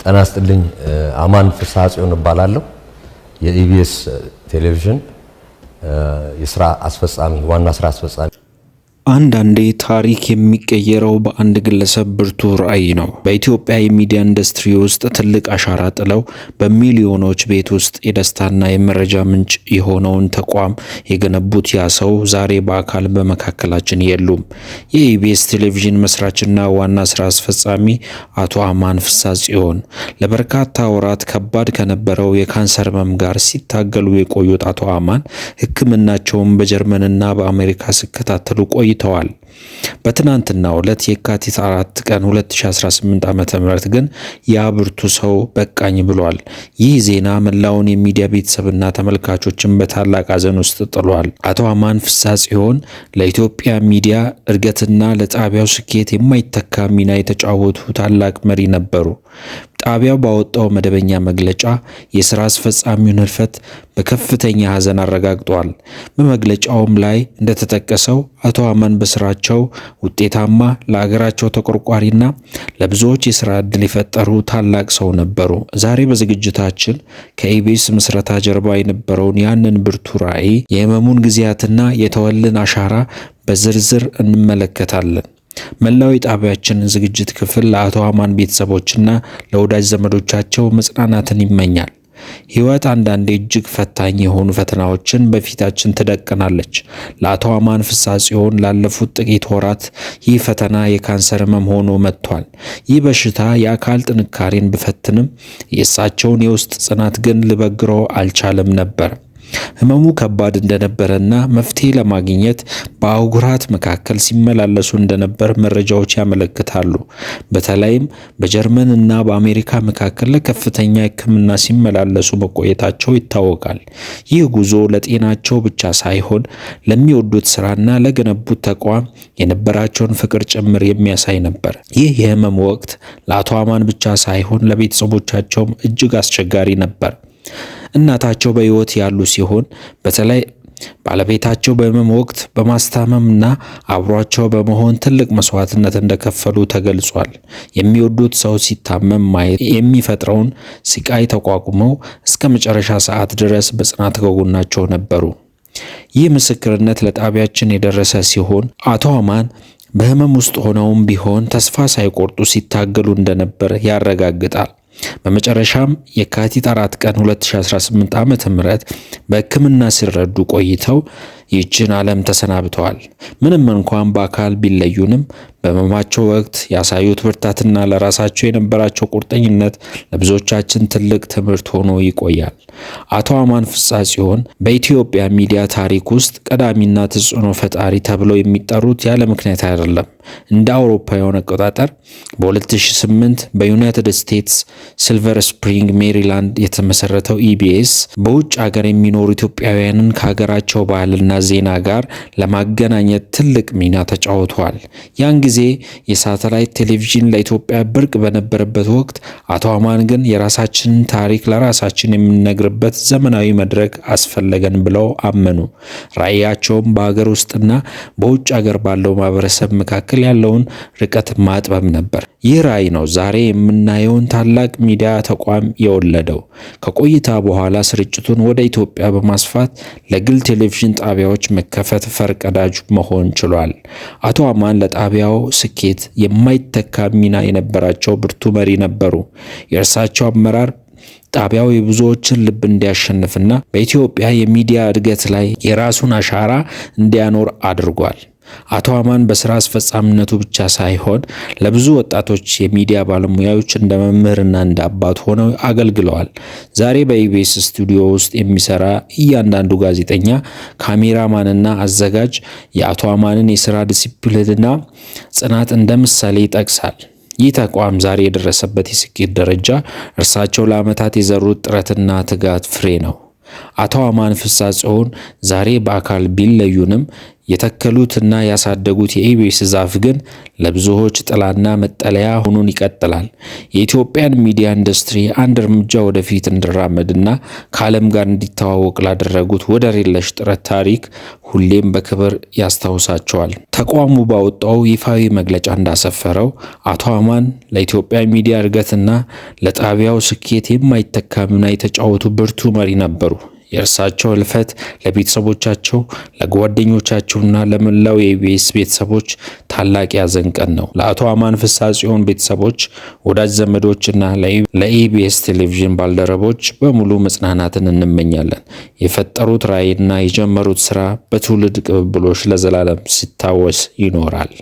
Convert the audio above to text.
ጤና ይስጥልኝ። አማን ፍስሐ ጽዮን እባላለሁ። የኢቢኤስ ቴሌቪዥን የስራ አስፈጻሚ ዋና ስራ አስፈጻሚ። አንዳንዴ ታሪክ የሚቀየረው በአንድ ግለሰብ ብርቱ ራዕይ ነው። በኢትዮጵያ የሚዲያ ኢንዱስትሪ ውስጥ ትልቅ አሻራ ጥለው በሚሊዮኖች ቤት ውስጥ የደስታና የመረጃ ምንጭ የሆነውን ተቋም የገነቡት ያ ሰው ዛሬ በአካል በመካከላችን የሉም። የኢቢኤስ ቴሌቪዥን መስራችና ዋና ስራ አስፈጻሚ አቶ አማን ፍስሐ ጽዮን ለበርካታ ወራት ከባድ ከነበረው የካንሰር ህመም ጋር ሲታገሉ የቆዩት አቶ አማን ሕክምናቸውን በጀርመንና በአሜሪካ ሲከታተሉ ቆይተዋል። በትናንትናው ዕለት የካቲት 4 ቀን 2018 ዓ.ም ግን ያ ብርቱ ሰው በቃኝ ብሏል። ይህ ዜና መላውን የሚዲያ ቤተሰብና ተመልካቾችን በታላቅ ሐዘን ውስጥ ጥሏል። አቶ አማን ፍስሐ ጽዮን ለኢትዮጵያ ሚዲያ እድገትና ለጣቢያው ስኬት የማይተካ ሚና የተጫወቱ ታላቅ መሪ ነበሩ። ጣቢያው ባወጣው መደበኛ መግለጫ የሥራ አስፈጻሚውን ህልፈት በከፍተኛ ሐዘን አረጋግጧል። በመግለጫውም ላይ እንደተጠቀሰው አቶ አማን በስራቸው ውጤታማ፣ ለሀገራቸው ተቆርቋሪና ለብዙዎች የሥራ ዕድል የፈጠሩ ታላቅ ሰው ነበሩ። ዛሬ በዝግጅታችን ከኢቢኤስ ምስረታ ጀርባ የነበረውን ያንን ብርቱ ራዕይ፣ የህመሙን ጊዜያትና የተወልን አሻራ በዝርዝር እንመለከታለን። መላው የጣቢያችን ዝግጅት ክፍል ለአቶ አማን ቤተሰቦችና ለወዳጅ ዘመዶቻቸው መጽናናትን ይመኛል። ህይወት አንዳንዴ እጅግ ፈታኝ የሆኑ ፈተናዎችን በፊታችን ትደቅናለች። ለአቶ አማን ፍስሐ ጽዮን ላለፉት ጥቂት ወራት ይህ ፈተና የካንሰር ህመም ሆኖ መጥቷል። ይህ በሽታ የአካል ጥንካሬን ቢፈትንም የእሳቸውን የውስጥ ጽናት ግን ሊበግረው አልቻለም ነበር። ህመሙ ከባድ እንደነበረና መፍትሄ ለማግኘት በአህጉራት መካከል ሲመላለሱ እንደነበር መረጃዎች ያመለክታሉ። በተለይም በጀርመን እና በአሜሪካ መካከል ለከፍተኛ ሕክምና ሲመላለሱ መቆየታቸው ይታወቃል። ይህ ጉዞ ለጤናቸው ብቻ ሳይሆን ለሚወዱት ስራና ለገነቡት ተቋም የነበራቸውን ፍቅር ጭምር የሚያሳይ ነበር። ይህ የህመም ወቅት ለአቶ አማን ብቻ ሳይሆን ለቤተሰቦቻቸውም እጅግ አስቸጋሪ ነበር። እናታቸው በህይወት ያሉ ሲሆን በተለይ ባለቤታቸው በህመም ወቅት በማስታመምና አብሯቸው በመሆን ትልቅ መስዋዕትነት እንደከፈሉ ተገልጿል። የሚወዱት ሰው ሲታመም ማየት የሚፈጥረውን ስቃይ ተቋቁመው እስከ መጨረሻ ሰዓት ድረስ በጽናት ከጎናቸው ነበሩ። ይህ ምስክርነት ለጣቢያችን የደረሰ ሲሆን አቶ አማን በህመም ውስጥ ሆነውም ቢሆን ተስፋ ሳይቆርጡ ሲታገሉ እንደነበር ያረጋግጣል። በመጨረሻም የካቲት 4 ቀን 2018 ዓ.ም በሕክምና ሲረዱ ቆይተው ይህችን ዓለም ተሰናብተዋል። ምንም እንኳን በአካል ቢለዩንም በህመማቸው ወቅት ያሳዩት ብርታትና ለራሳቸው የነበራቸው ቁርጠኝነት ለብዙዎቻችን ትልቅ ትምህርት ሆኖ ይቆያል። አቶ አማን ፍስሐ ጽዮን በኢትዮጵያ ሚዲያ ታሪክ ውስጥ ቀዳሚና ተጽዕኖ ፈጣሪ ተብለው የሚጠሩት ያለ ምክንያት አይደለም። እንደ አውሮፓውያን አቆጣጠር በ2008 በዩናይትድ ስቴትስ ሲልቨር ስፕሪንግ ሜሪላንድ የተመሰረተው ኢቢኤስ በውጭ ሀገር የሚኖሩ ኢትዮጵያውያንን ከሀገራቸው ባህልና ዜና ጋር ለማገናኘት ትልቅ ሚና ተጫውተዋል። ያን ጊዜ የሳተላይት ቴሌቪዥን ለኢትዮጵያ ብርቅ በነበረበት ወቅት አቶ አማን ግን የራሳችንን ታሪክ ለራሳችን የምንነግርበት ዘመናዊ መድረክ አስፈለገን ብለው አመኑ። ራዕያቸውም በሀገር ውስጥና በውጭ ሀገር ባለው ማህበረሰብ መካከል ያለውን ርቀት ማጥበብ ነበር። ይህ ራዕይ ነው ዛሬ የምናየውን ታላቅ ሚዲያ ተቋም የወለደው። ከቆይታ በኋላ ስርጭቱን ወደ ኢትዮጵያ በማስፋት ለግል ቴሌቪዥን ጣቢያዎች መከፈት ፈርቀዳጅ መሆን ችሏል። አቶ አማን ለጣቢያው ስኬት የማይተካ ሚና የነበራቸው ብርቱ መሪ ነበሩ። የእርሳቸው አመራር ጣቢያው የብዙዎችን ልብ እንዲያሸንፍና በኢትዮጵያ የሚዲያ እድገት ላይ የራሱን አሻራ እንዲያኖር አድርጓል። አቶ አማን በስራ አስፈጻሚነቱ ብቻ ሳይሆን ለብዙ ወጣቶች የሚዲያ ባለሙያዎች እንደ መምህርና እንደ አባት ሆነው አገልግለዋል። ዛሬ በኢቢኤስ ስቱዲዮ ውስጥ የሚሰራ እያንዳንዱ ጋዜጠኛ፣ ካሜራማንና አዘጋጅ የአቶ አማንን የስራ ዲሲፕሊንና ጽናት እንደ ምሳሌ ይጠቅሳል። ይህ ተቋም ዛሬ የደረሰበት የስኬት ደረጃ እርሳቸው ለዓመታት የዘሩት ጥረትና ትጋት ፍሬ ነው። አቶ አማን ፍስሐ ጽዮን ዛሬ በአካል ቢለዩንም የተከሉትና ያሳደጉት የኢቢኤስ ዛፍ ግን ለብዙዎች ጥላና መጠለያ ሆኖን ይቀጥላል። የኢትዮጵያን ሚዲያ ኢንዱስትሪ አንድ እርምጃ ወደፊት እንዲራመድና ከዓለም ጋር እንዲተዋወቅ ላደረጉት ወደር የለሽ ጥረት ታሪክ ሁሌም በክብር ያስታውሳቸዋል። ተቋሙ ባወጣው ይፋዊ መግለጫ እንዳሰፈረው አቶ አማን ለኢትዮጵያ ሚዲያ እድገትና ለጣቢያው ስኬት የማይተካ ሚና የተጫወቱ ብርቱ መሪ ነበሩ። የእርሳቸው ህልፈት ለቤተሰቦቻቸው፣ ለጓደኞቻቸውና ለመላው የኢቢኤስ ቤተሰቦች ታላቅ ያዘን ቀን ነው። ለአቶ አማን ፍስሐጽዮን ቤተሰቦች፣ ወዳጅ ዘመዶችና ለኢቢኤስ ቴሌቪዥን ባልደረቦች በሙሉ መጽናናትን እንመኛለን። የፈጠሩት ራዕይና የጀመሩት ስራ በትውልድ ቅብብሎች ለዘላለም ሲታወስ ይኖራል።